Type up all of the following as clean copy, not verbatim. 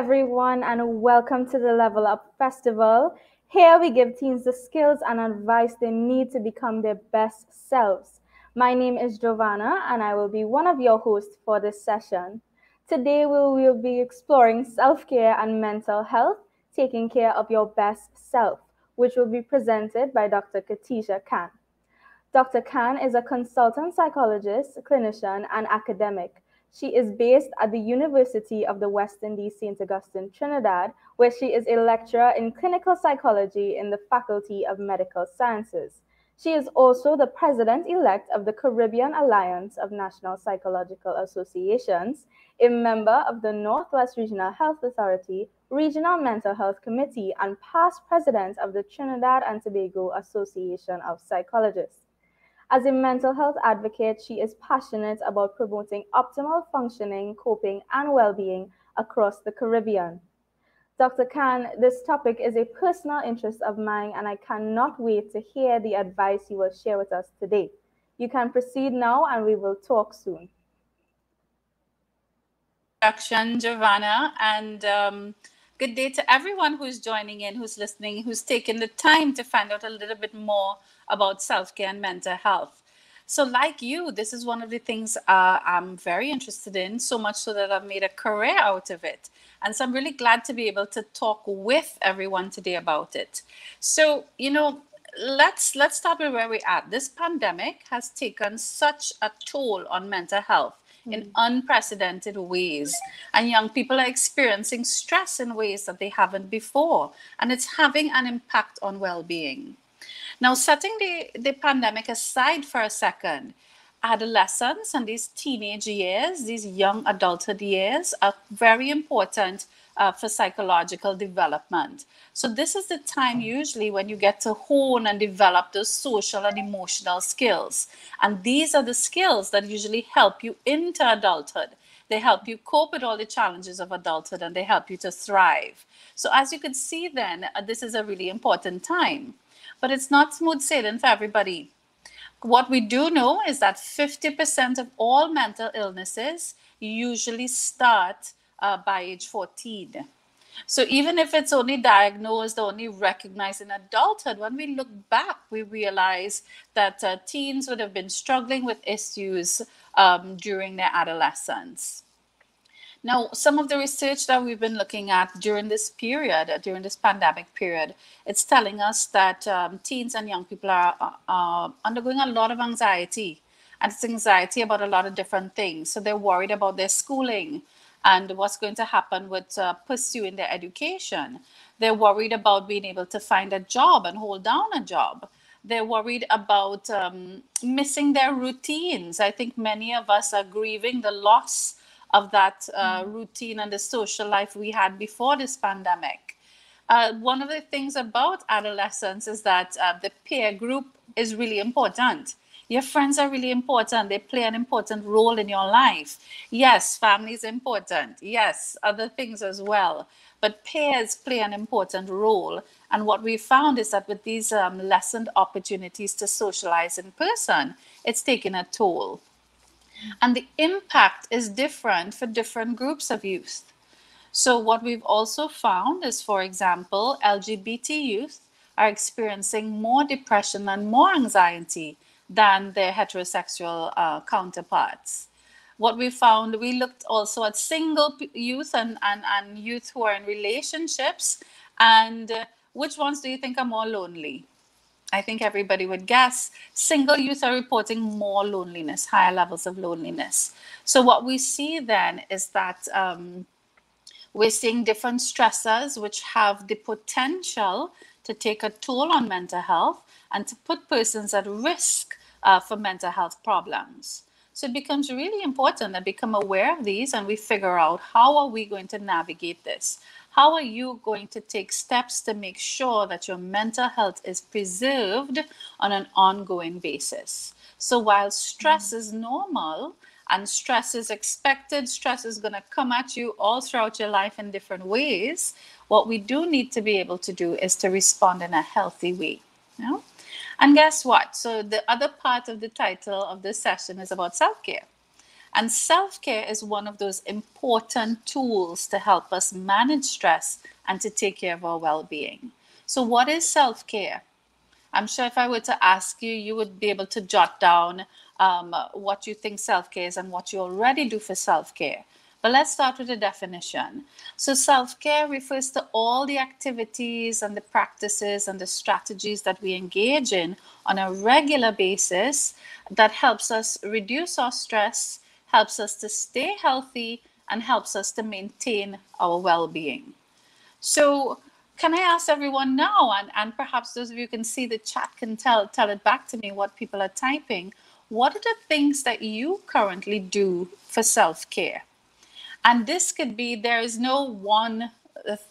everyone, and welcome to the Level Up Festival. Here we give teens the skills and advice they need to become their best selves. My name is Jovanna, and I will be one of your hosts for this session. Today, we will be exploring self care and mental health, taking care of your best self, which will be presented by Dr. Katija Khan. Dr. Khan is a consultant psychologist, clinician, and academic. She is based at the University of the West Indies, St. Augustine, Trinidad, where she is a lecturer in clinical psychology in the Faculty of Medical Sciences. She is also the president-elect of the Caribbean Alliance of National Psychological Associations, a member of the Northwest Regional Health Authority, Regional Mental Health Committee, and past president of the Trinidad and Tobago Association of Psychologists. As a mental health advocate, she is passionate about promoting optimal functioning, coping, and well-being across the Caribbean. Dr. Khan, this topic is a personal interest of mine, and I cannot wait to hear the advice you will share with us today. You can proceed now, and we will talk soon. Introduction, Jovanna, and good day to everyone who's joining in, who's listening, who's taken the time to find out a little bit more about self-care and mental health. So like you, this is one of the things I'm very interested in, so much so that I've made a career out of it. And so I'm really glad to be able to talk with everyone today about it. So, let's start with where we're at. This pandemic has taken such a toll on mental health in unprecedented ways. And young people are experiencing stress in ways that they haven't before. And it's having an impact on well-being. Now, setting the pandemic aside for a second, adolescence and these teenage years, these young adulthood years are very important for psychological development. So this is the time usually when you get to hone and develop those social and emotional skills. And these are the skills that usually help you into adulthood. They help you cope with all the challenges of adulthood, and they help you to thrive. So as you can see then, this is a really important time. But it's not smooth sailing for everybody. What we do know is that 50% of all mental illnesses usually start by age 14. So even if it's only diagnosed, only recognized in adulthood, when we look back, we realize that teens would have been struggling with issues during their adolescence. Now, some of the research that we've been looking at during this period, during this pandemic period, it's telling us that teens and young people are undergoing a lot of anxiety. And it's anxiety about a lot of different things. So they're worried about their schooling and what's going to happen with pursuing their education. They're worried about being able to find a job and hold down a job. They're worried about missing their routines. I think many of us are grieving the loss of that routine and the social life we had before this pandemic. One of the things about adolescence is that the peer group is really important. Your friends are really important. They play an important role in your life. Yes, family is important. Yes, other things as well. But peers play an important role. And what we found is that with these lessened opportunities to socialize in person, it's taken a toll. And the impact is different for different groups of youth. So what we've also found is, for example, LGBT youth are experiencing more depression and more anxiety than their heterosexual counterparts. What we found, we looked also at single youth and youth who are in relationships. And which ones do you think are more lonely? I think everybody would guess single youth are reporting more loneliness, higher levels of loneliness. So what we see then is that we're seeing different stressors which have the potential to take a toll on mental health and to put persons at risk for mental health problems. So it becomes really important to become aware of these, and we figure out how are we going to navigate this. How are you going to take steps to make sure that your mental health is preserved on an ongoing basis? So while stress is normal and stress is expected, stress is going to come at you all throughout your life in different ways, what we do need to be able to do is to respond in a healthy way. You know? And guess what? So the other part of the title of this session is about self-care. And self-care is one of those important tools to help us manage stress and to take care of our well-being. So what is self-care? I'm sure if I were to ask you, you would be able to jot down what you think self-care is and what you already do for self-care. But let's start with the definition. So self-care refers to all the activities and the practices and the strategies that we engage in on a regular basis that helps us reduce our stress, helps us to stay healthy, and helps us to maintain our well-being. So can I ask everyone now, and perhaps those of you can see the chat can tell it back to me what people are typing. What are the things that you currently do for self-care? And this could be, there is no one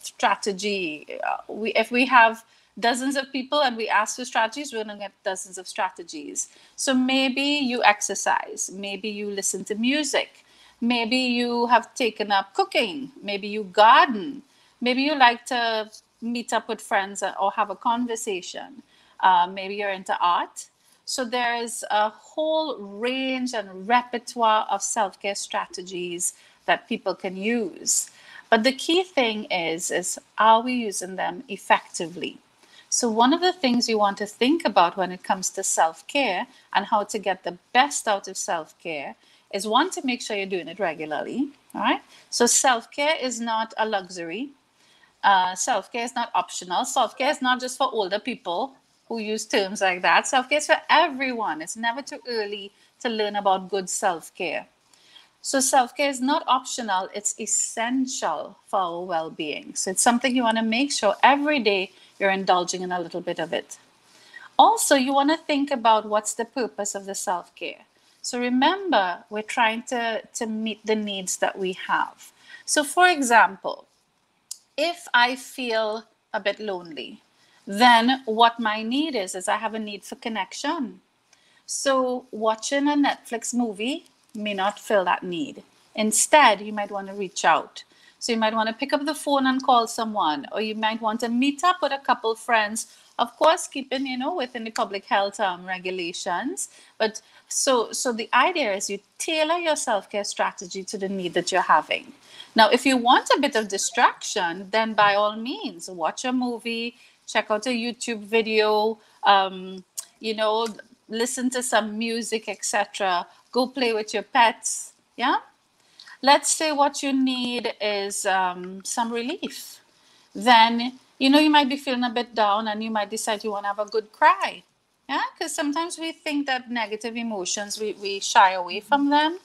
strategy. If we have dozens of people and we ask for strategies, we're going to get dozens of strategies. So maybe you exercise, maybe you listen to music, maybe you have taken up cooking, maybe you garden, maybe you like to meet up with friends or have a conversation. Maybe you're into art. So there's a whole range and repertoire of self-care strategies that people can use. But the key thing is are we using them effectively? So one of the things you want to think about when it comes to self-care and how to get the best out of self-care is, one, to make sure you're doing it regularly. All right. So self-care is not a luxury. Self-care is not optional. Self-care is not just for older people who use terms like that. Self-care is for everyone. It's never too early to learn about good self-care. So self-care is not optional, it's essential for our well-being. So it's something you want to make sure every day you're indulging in a little bit of it. Also, you want to think about what's the purpose of the self-care. So remember, we're trying to meet the needs that we have. So for example, if I feel a bit lonely, then what my need is I have a need for connection. So watching a Netflix movie may not fill that need. Instead, you might want to reach out. So you might want to pick up the phone and call someone, or you might want to meet up with a couple friends, of course, keeping, within the public health regulations. But so the idea is you tailor your self-care strategy to the need that you're having. Now, if you want a bit of distraction, then by all means, watch a movie, check out a YouTube video, listen to some music, etc. Go play with your pets. Yeah. Let's say what you need is some relief. Then, you might be feeling a bit down and you might decide you want to have a good cry. Yeah. Because sometimes we think that negative emotions, we shy away from them.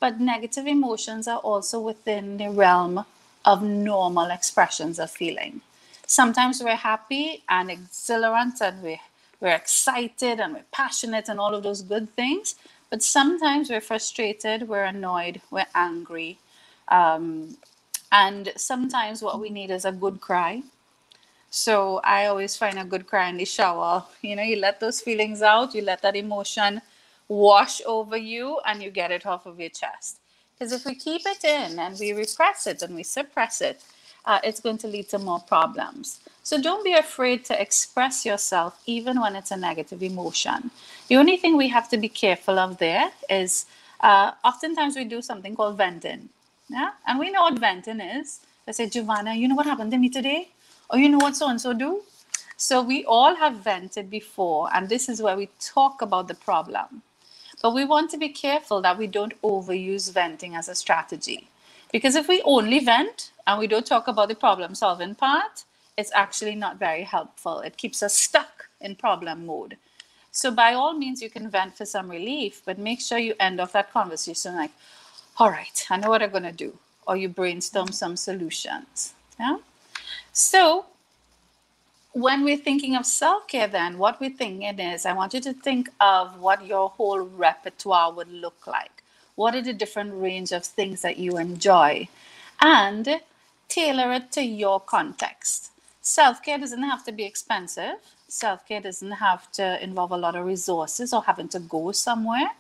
But negative emotions are also within the realm of normal expressions of feeling. Sometimes we're happy and exhilarant and we're excited and we're passionate and all of those good things. But sometimes we're frustrated, we're annoyed, we're angry. And sometimes what we need is a good cry. So I always find a good cry in the shower. You let those feelings out, you let that emotion wash over you and you get it off of your chest. Because if we keep it in and we repress it and we suppress it, it's going to lead to more problems. So don't be afraid to express yourself even when it's a negative emotion. The only thing we have to be careful of there is oftentimes we do something called venting. Yeah? And we know what venting is. They say, Jovanna, you know what happened to me today? Or you know what so-and-so do? So we all have vented before, and this is where we talk about the problem. But we want to be careful that we don't overuse venting as a strategy. Because if we only vent and we don't talk about the problem solving part, it's actually not very helpful. It keeps us stuck in problem mode. So by all means, you can vent for some relief, but make sure you end off that conversation like, all right, I know what I'm going to do. Or you brainstorm some solutions. Yeah. So when we're thinking of self-care, then what we're thinking is, I want you to think of what your whole repertoire would look like. What are the different range of things that you enjoy? And tailor it to your context. Self-care doesn't have to be expensive. Self-care doesn't have to involve a lot of resources or having to go somewhere.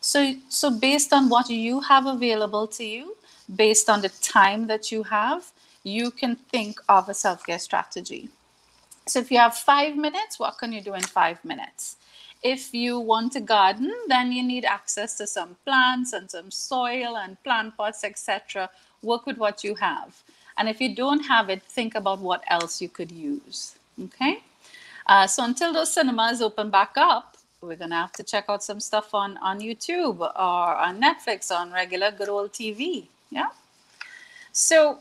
So based on what you have available to you, based on the time that you have, you can think of a self-care strategy. So if you have 5 minutes, what can you do in 5 minutes? If you want to garden, then you need access to some plants and some soil and plant pots, etc. Work with what you have. And if you don't have it, think about what else you could use. Okay? So until those cinemas open back up, we're going to have to check out some stuff on YouTube or on Netflix, on regular good old TV. Yeah? So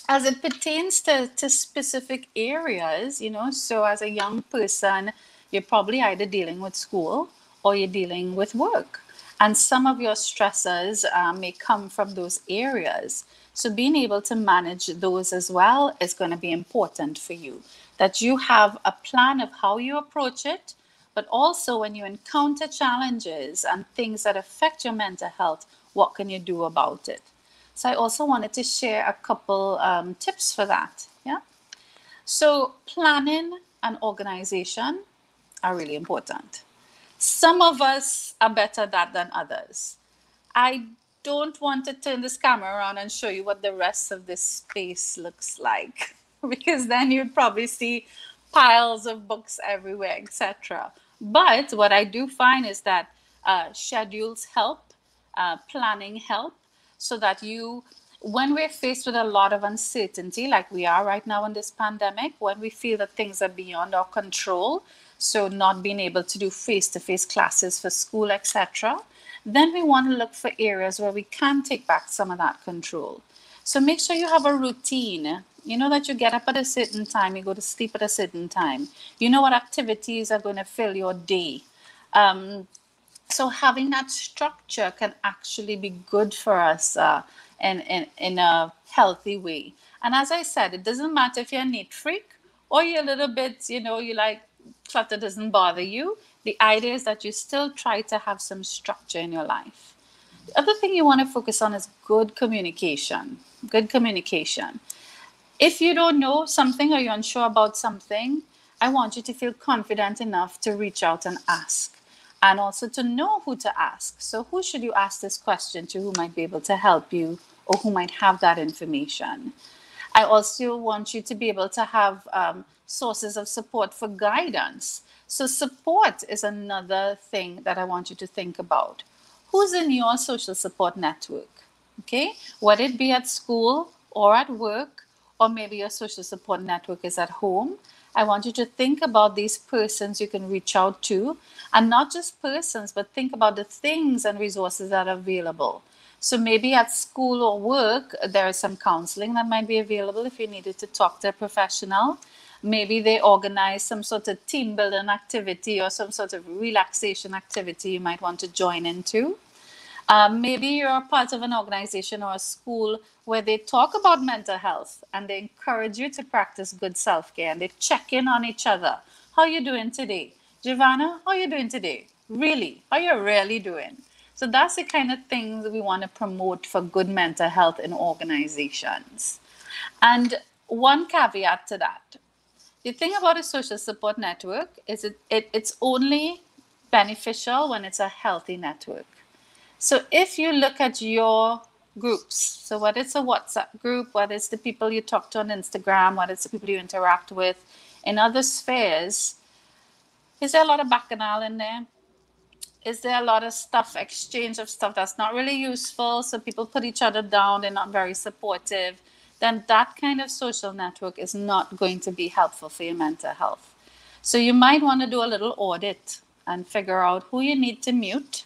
as it pertains to specific areas, so as a young person, you're probably either dealing with school or you're dealing with work. And some of your stressors may come from those areas. So being able to manage those as well is going to be important for you. That you have a plan of how you approach it, but also when you encounter challenges and things that affect your mental health, what can you do about it? So I also wanted to share a couple tips for that. Yeah. So planning and organization are really important. Some of us are better at that than others. I don't want to turn this camera around and show you what the rest of this space looks like, because then you'd probably see piles of books everywhere, etc. But what I do find is that schedules help, planning help, so that when we're faced with a lot of uncertainty, like we are right now in this pandemic, when we feel that things are beyond our control, so not being able to do face-to-face classes for school, etc., then we want to look for areas where we can take back some of that control. So make sure you have a routine. You know that you get up at a certain time, you go to sleep at a certain time. You know what activities are going to fill your day. So having that structure can actually be good for us in a healthy way. And as I said, it doesn't matter if you're a neat freak or you're a little bit, you like clutter doesn't bother you. The idea is that you still try to have some structure in your life. The other thing you want to focus on is good communication. Good communication. If you don't know something or you're unsure about something, I want you to feel confident enough to reach out and ask, and also to know who to ask. So who should you ask this question to, who might be able to help you or who might have that information? I also want you to be able to have sources of support for guidance. So support is another thing that I want you to think about. Who's in your social support network? Okay, whether it be at school or at work, or maybe your social support network is at home. I want you to think about these persons you can reach out to, and not just persons, but think about the things and resources that are available. So maybe at school or work, there is some counseling that might be available if you needed to talk to a professional. Maybe they organize some sort of team building activity or some sort of relaxation activity you might want to join into. Maybe you're part of an organization or a school where they talk about mental health and they encourage you to practice good self-care and they check in on each other. How are you doing today? Jovanna, how are you doing today? Really? How are you really doing? So that's the kind of things that we want to promote for good mental health in organizations. And one caveat to that. The thing about a social support network is it's only beneficial when it's a healthy network. So if you look at your groups, so whether it's a WhatsApp group, whether it's the people you talk to on Instagram, whether it's the people you interact with in other spheres, is there a lot of bacchanal in there? Is there a lot of exchange of stuff that's not really useful? So people put each other down, they're not very supportive. Then that kind of social network is not going to be helpful for your mental health. So you might want to do a little audit and figure out who you need to mute,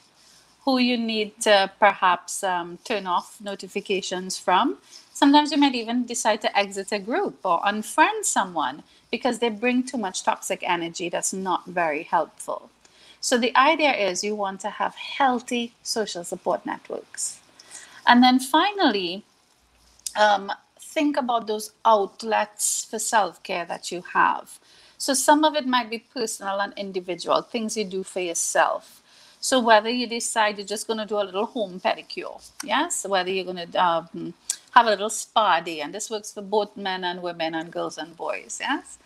who you need to perhaps turn off notifications from. Sometimes you might even decide to exit a group or unfriend someone because they bring too much toxic energy that's not very helpful. So the idea is you want to have healthy social support networks. And then finally, think about those outlets for self-care that you have. So some of it might be personal and individual, things you do for yourself. So whether you decide you're just going to do a little home pedicure, yes, whether you're going to have a little spa day, and this works for both men and women and girls and boys, yes.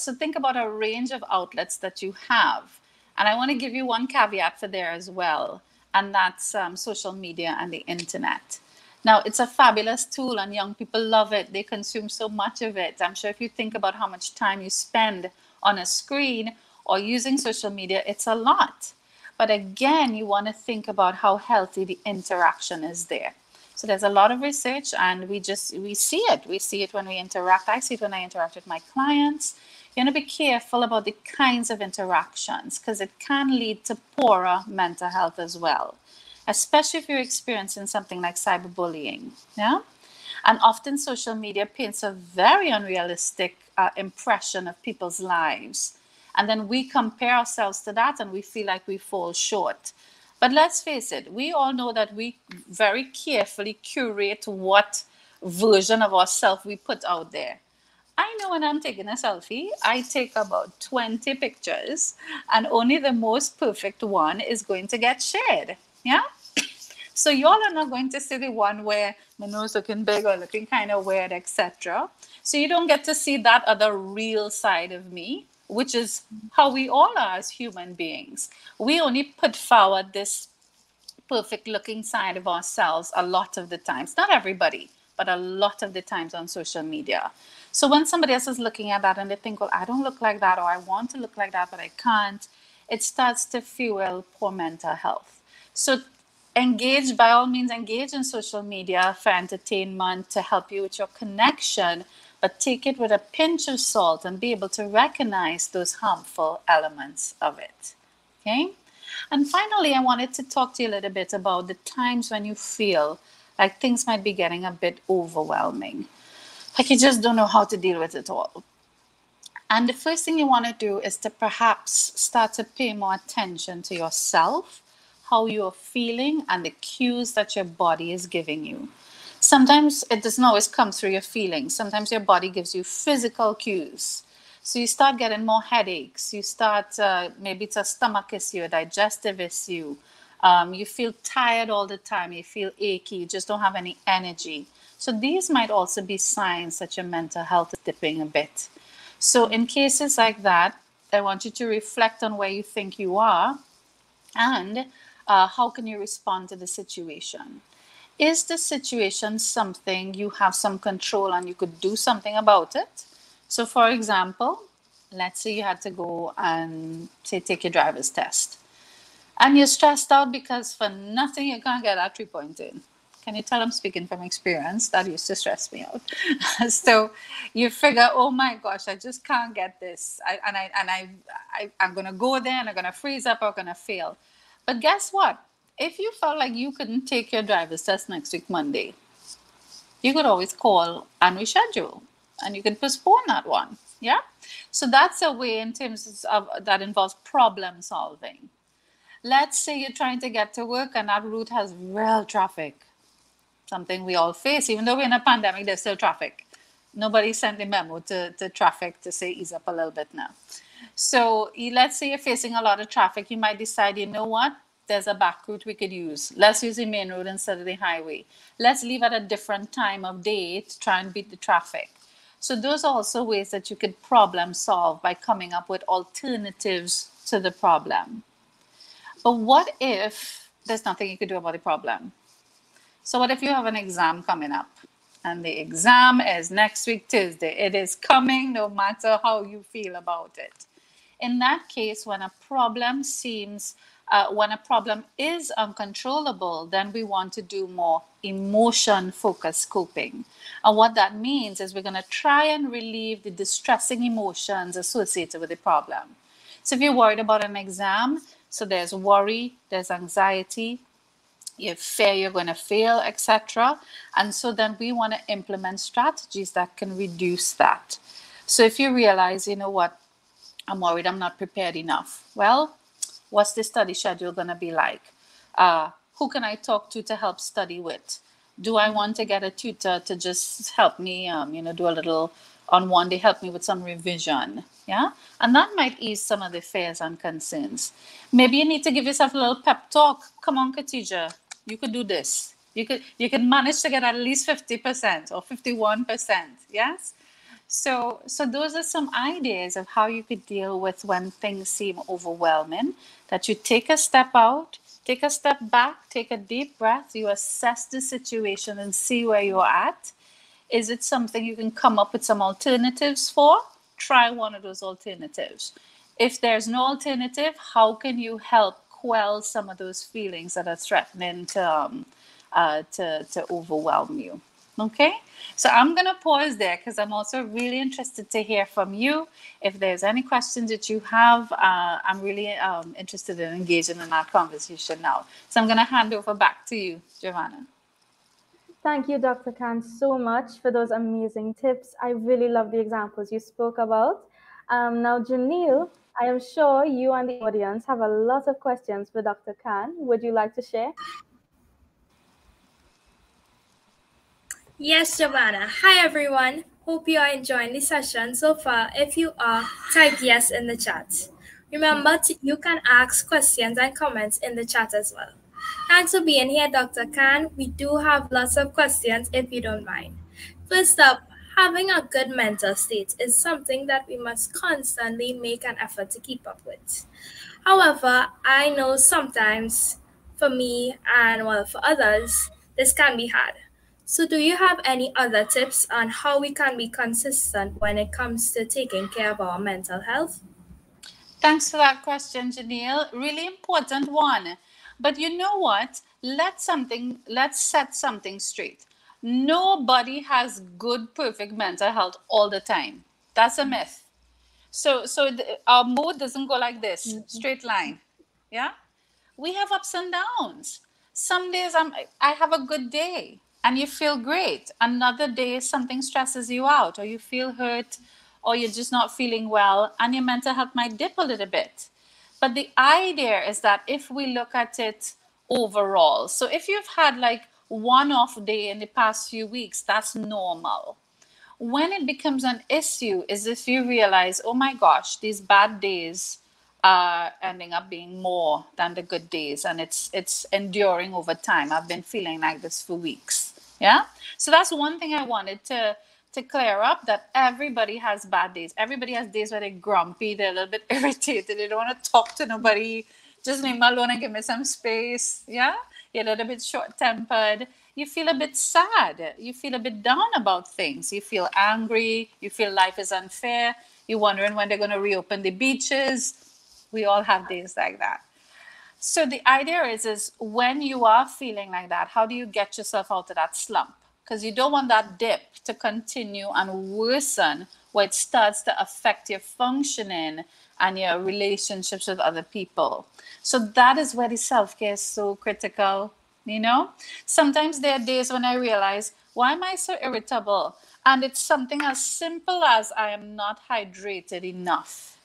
So think about a range of outlets that you have. And I want to give you one caveat for there as well, and that's social media and the internet. Now, it's a fabulous tool and young people love it. They consume so much of it. I'm sure if you think about how much time you spend on a screen or using social media, it's a lot. But again, you want to think about how healthy the interaction is there. So there's a lot of research, and we see it. We see it when we interact. I see it when I interact with my clients. You want to be careful about the kinds of interactions, because it can lead to poorer mental health as well, especially if you're experiencing something like cyberbullying. Yeah. And often social media paints a very unrealistic impression of people's lives. And then we compare ourselves to that and we feel like we fall short. But let's face it, we all know that we very carefully curate what version of ourselves we put out there. I know when I'm taking a selfie, I take about 20 pictures and only the most perfect one is going to get shared. Yeah? So y'all are not going to see the one where my nose looking big or looking kind of weird, etc. So you don't get to see that other real side of me, which is how we all are as human beings. We only put forward this perfect looking side of ourselves a lot of the times. Not everybody, but a lot of the times on social media. So when somebody else is looking at that and they think, well, I don't look like that, or I want to look like that, but I can't, it starts to fuel poor mental health. So engage, by all means, engage in social media for entertainment to help you with your connection, but take it with a pinch of salt and be able to recognize those harmful elements of it. Okay? And finally, I wanted to talk to you a little bit about the times when you feel like things might be getting a bit overwhelming, like you just don't know how to deal with it all. And the first thing you want to do is to perhaps start to pay more attention to yourself, how you're feeling, and the cues that your body is giving you. Sometimes it doesn't always come through your feelings. Sometimes your body gives you physical cues. So you start getting more headaches. You start, maybe it's a stomach issue, a digestive issue. You feel tired all the time. You feel achy. You just don't have any energy. So these might also be signs that your mental health is dipping a bit. So in cases like that, I want you to reflect on where you think you are and how can you respond to the situation. Is the situation something you have some control and you could do something about it? So for example, let's say you had to go and say take your driver's test. And you're stressed out because for nothing you can't get that 3-point in. Can you tell I'm speaking from experience? That used to stress me out. So you figure, oh my gosh, I just can't get this. I'm going to go there and I'm going to freeze up or I'm going to fail. But guess what? If you felt like you couldn't take your driver's test next week, Monday, you could always call and reschedule. And you can postpone that one. Yeah. So that's a way in terms of that involves problem solving. Let's say you're trying to get to work and that route has real traffic. Something we all face, even though we're in a pandemic, there's still traffic. Nobody sent a memo to traffic to say ease up a little bit now. So let's say you're facing a lot of traffic. You might decide, you know what? There's a back route we could use. Let's use the main road instead of the highway. Let's leave at a different time of day to try and beat the traffic. So those are also ways that you could problem solve by coming up with alternatives to the problem. But what if there's nothing you could do about the problem? So what if you have an exam coming up and the exam is next week, Tuesday? It is coming no matter how you feel about it. In that case, when a problem is uncontrollable, then we want to do more emotion-focused coping. And what that means is we're going to try and relieve the distressing emotions associated with the problem. So if you're worried about an exam, so there's worry, there's anxiety, you fear you're going to fail, etc. And so then we want to implement strategies that can reduce that. So if you realize, you know what, I'm worried I'm not prepared enough. Well, what's the study schedule going to be like? Who can I talk to help study with? Do I want to get a tutor to just help me, do a little on one day, help me with some revision? Yeah. And that might ease some of the fears and concerns. Maybe you need to give yourself a little pep talk. Come on, Katija, you could do this. You could manage to get at least 50% or 51%. Yes. So those are some ideas of how you could deal with when things seem overwhelming, that you take a step out, take a step back, take a deep breath, you assess the situation and see where you're at. Is it something you can come up with some alternatives for? Try one of those alternatives. If there's no alternative, how can you help quell some of those feelings that are threatening to overwhelm you? Okay, so I'm going to pause there because I'm also really interested to hear from you. If there's any questions that you have, I'm really interested in engaging in our conversation now. So I'm going to hand over back to you, Jovanna. Thank you, Dr. Khan, so much for those amazing tips. I really love the examples you spoke about. Now, Jenille, I am sure you and the audience have a lot of questions for Dr. Khan. Would you like to share? Yes, Jovanna. Hi, everyone. Hope you are enjoying the session so far. If you are, type yes in the chat. Remember, you can ask questions and comments in the chat as well. Thanks for being here, Dr. Khan. We do have lots of questions if you don't mind. First up, having a good mental state is something that we must constantly make an effort to keep up with. However, I know sometimes for me and well for others, this can be hard. So do you have any other tips on how we can be consistent when it comes to taking care of our mental health? Thanks for that question, Jenille. Really important one. But you know what? Let's set something straight. Nobody has good, perfect mental health all the time. That's a myth. So our mood doesn't go like this, straight line. Yeah? We have ups and downs. Some days I have a good day and you feel great. Another day something stresses you out or you feel hurt or you're just not feeling well and your mental health might dip a little bit. But the idea is that if we look at it overall, so if you've had like one off day in the past few weeks, that's normal. When it becomes an issue is if you realize, oh my gosh, these bad days are ending up being more than the good days, and it's enduring over time. I've been feeling like this for weeks. Yeah. So that's one thing I wanted to clear up, that everybody has bad days. Everybody has days where they're grumpy, they're a little bit irritated, they don't want to talk to nobody. Just leave me alone and give me some space. Yeah. You're a little bit short-tempered. You feel a bit sad. You feel a bit down about things. You feel angry. You feel life is unfair. You're wondering when they're going to reopen the beaches. We all have days like that. So the idea is when you are feeling like that, how do you get yourself out of that slump? Because you don't want that dip to continue and worsen where it starts to affect your functioning and your relationships with other people. So that is where the self-care is so critical. You know, sometimes there are days when I realize, why am I so irritable? And it's something as simple as I am not hydrated enough.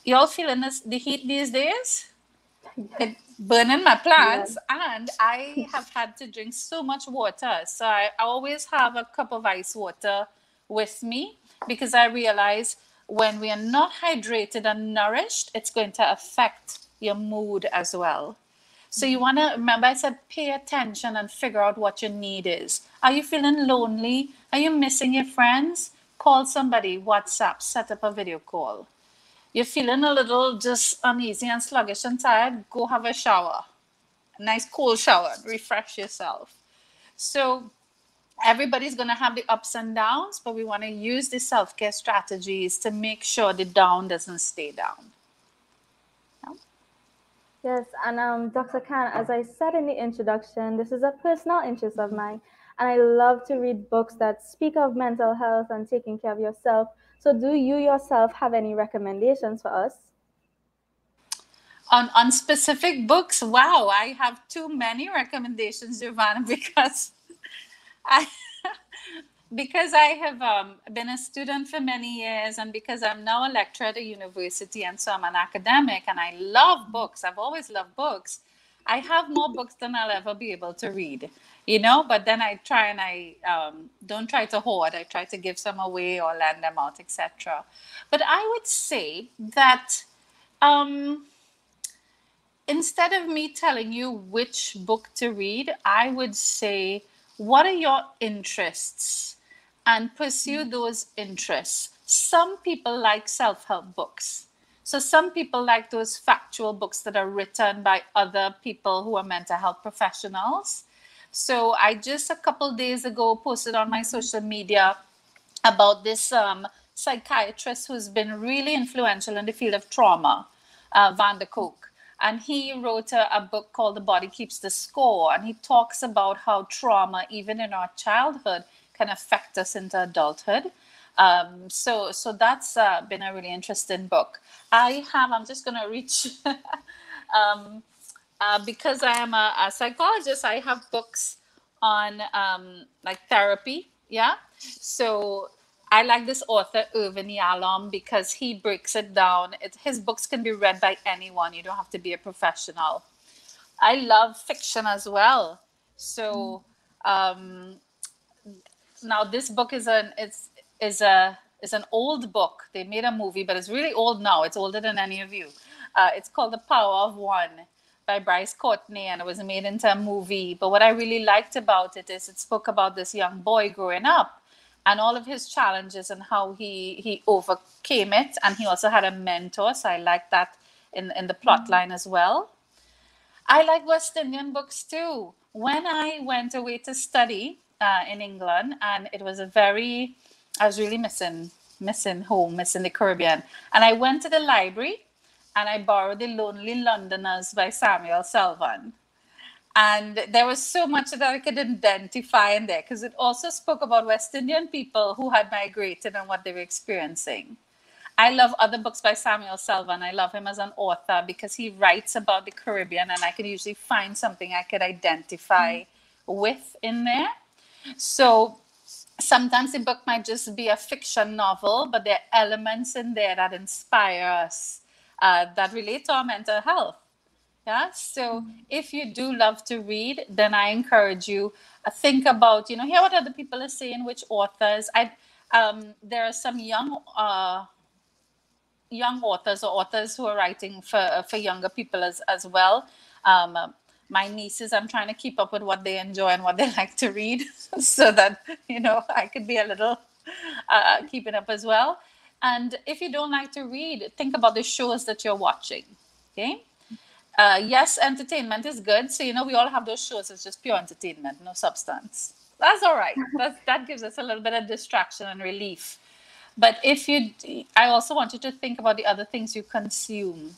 You all feeling the heat these days? It's burning my plants, and I have had to drink so much water. So I always have a cup of ice water with me because I realize when we are not hydrated and nourished, it's going to affect your mood as well. So you want to remember, I said, pay attention and figure out what your need is. Are you feeling lonely? Are you missing your friends? Call somebody, WhatsApp, set up a video call. You're feeling a little just uneasy and sluggish and tired, go have a shower. A nice cold shower, refresh yourself. So everybody's going to have the ups and downs, but we want to use the self-care strategies to make sure the down doesn't stay down. Yes, and Dr. Khan, as I said in the introduction, this is a personal interest of mine, and I love to read books that speak of mental health and taking care of yourself. So do you yourself have any recommendations for us? On specific books? Wow, I have too many recommendations, Jovanna, because I have been a student for many years, and because I'm now a lecturer at a university, and so I'm an academic, and I love books. I've always loved books. I have more books than I'll ever be able to read, you know, but then I try and I don't try to hoard. I try to give some away or lend them out, etc. But I would say that instead of me telling you which book to read, I would say, what are your interests? And pursue those interests. Some people like self-help books. So some people like those factual books that are written by other people who are mental health professionals. So I just a couple days ago posted on my social media about this psychiatrist who's been really influential in the field of trauma, Van der Kolk. And he wrote a book called The Body Keeps the Score. And he talks about how trauma, even in our childhood, can affect us into adulthood. So that's been a really interesting book. I'm just going to reach, because I am a psychologist, I have books on like therapy. Yeah. So I like this author, Irvin Yalom, because he breaks it down. His books can be read by anyone. You don't have to be a professional. I love fiction as well. So now this book is an old book. They made a movie, but it's really old now. It's older than any of you. It's called The Power of One by Bryce Courtney, and it was made into a movie. But what I really liked about it is it spoke about this young boy growing up and all of his challenges and how he overcame it. And he also had a mentor. So I like that in the plot line as well. I like West Indian books too. When I went away to study in England, and I was really missing home, missing the Caribbean. And I went to the library and I borrowed The Lonely Londoners by Samuel Selvon. And there was so much that I could identify in there because it also spoke about West Indian people who had migrated and what they were experiencing. I love other books by Samuel Selvon. I love him as an author because he writes about the Caribbean, and I can usually find something I could identify with in there. So sometimes the book might just be a fiction novel, but there are elements in there that inspire us, that relate to our mental health. Yeah. So if you do love to read, then I encourage you think about, hear what other people are saying, which authors. There are some young authors or authors who are writing for younger people as well. My nieces, I'm trying to keep up with what they enjoy and what they like to read so that, I could be a little keeping up as well. And if you don't like to read, think about the shows that you're watching. Okay. Yes, entertainment is good. So, we all have those shows. It's just pure entertainment, no substance. That's all right. That gives us a little bit of distraction and relief. But I also want you to think about the other things you consume,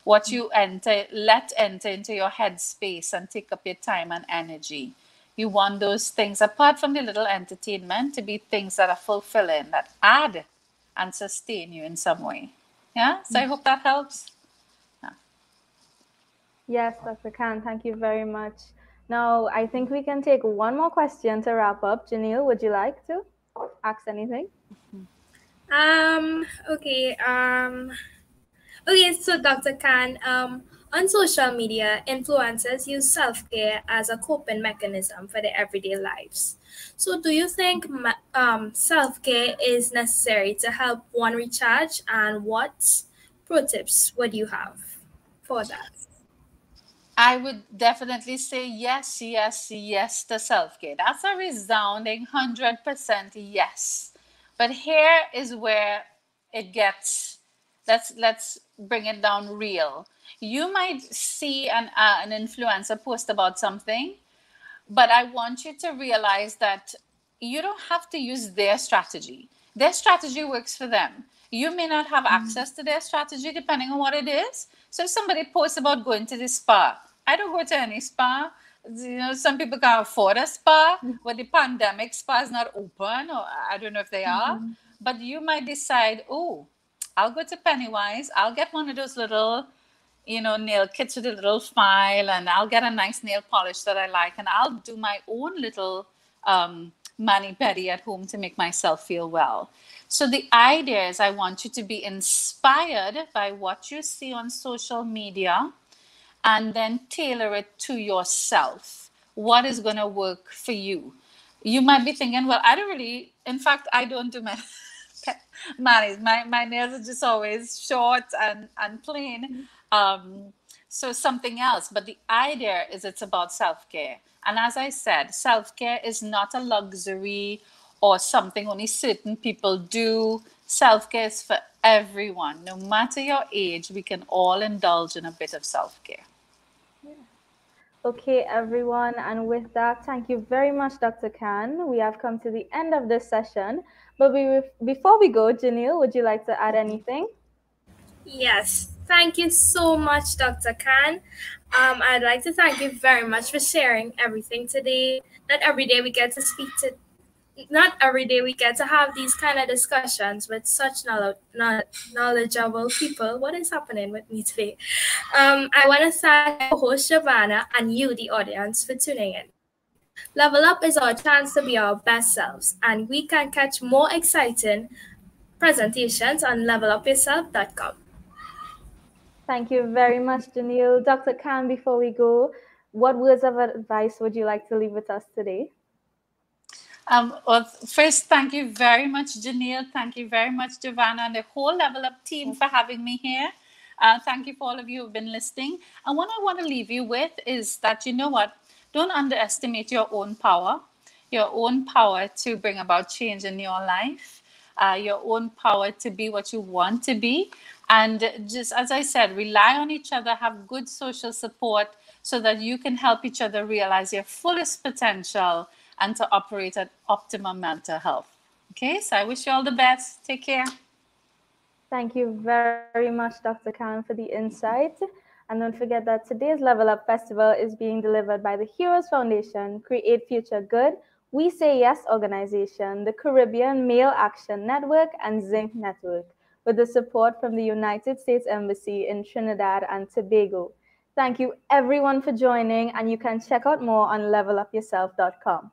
what you let enter into your headspace and take up your time and energy. You want those things, apart from the little entertainment, to be things that are fulfilling, that add and sustain you in some way. Yeah. So I hope that helps. Yes, Dr. Khan, thank you very much. Now, I think we can take one more question to wrap up. Jenille, would you like to ask anything? Okay. So Dr. Khan, on social media, influencers use self-care as a coping mechanism for their everyday lives. So do you think self-care is necessary to help one recharge, and what pro tips would you have for that? I would definitely say yes, yes, yes to self-care. That's a resounding 100% yes. But here is where it gets, let's bring it down real. You might see an influencer post about something, but I want you to realize that you don't have to use their strategy. Their strategy works for them. You may not have access to their strategy depending on what it is. So if somebody posts about going to the spa, I don't go to any spa. Some people can't afford a spa, but the pandemic spa is not open, or I don't know if they are. But you might decide, oh, I'll go to Pennywise. I'll get one of those little, nail kits with a little file, and I'll get a nice nail polish that I like, and I'll do my own little mani-pedi at home to make myself feel well. So the idea is I want you to be inspired by what you see on social media and then tailor it to yourself. What is going to work for you? You might be thinking, well, I don't really, in fact, I don't do my manis. My nails are just always short and plain. So something else. But the idea is it's about self-care. And as I said, self-care is not a luxury or something only certain people do. Self-care is for everyone. No matter your age, we can all indulge in a bit of self-care. Okay, everyone. And with that, thank you very much, Dr. Khan. We have come to the end of this session. But before we go, Jenille, would you like to add anything? Yes, thank you so much, Dr. Khan. I'd like to thank you very much for sharing everything today. Not every day we get to not every day we get to have these kind of discussions with such knowledgeable people. What is happening with me today? I want to thank my host Jovanna and you, the audience, for tuning in. Level Up is our chance to be our best selves, and we can catch more exciting presentations on LevelUpYuhself.com. Thank you very much, Jenille. Dr. Khan, before we go, what words of advice would you like to leave with us today? Well, first, thank you very much, Jenille. Thank you very much, Jovanna, and the whole Level Up team for having me here. Thank you for all of you who've been listening. And what I want to leave you with is that, you know what? Don't underestimate your own power to bring about change in your life, your own power to be what you want to be. And just as I said, rely on each other, have good social support so that you can help each other realize your fullest potential and to operate at optimum mental health. Okay, so I wish you all the best. Take care. Thank you very much, Dr. Khan, for the insight. And don't forget that today's Level Up Festival is being delivered by the Heroes Foundation, Create Future Good, We Say Yes organization, the Caribbean Male Action Network, and Zinc Network, with the support from the United States Embassy in Trinidad and Tobago. Thank you everyone for joining, and you can check out more on levelupyourself.com.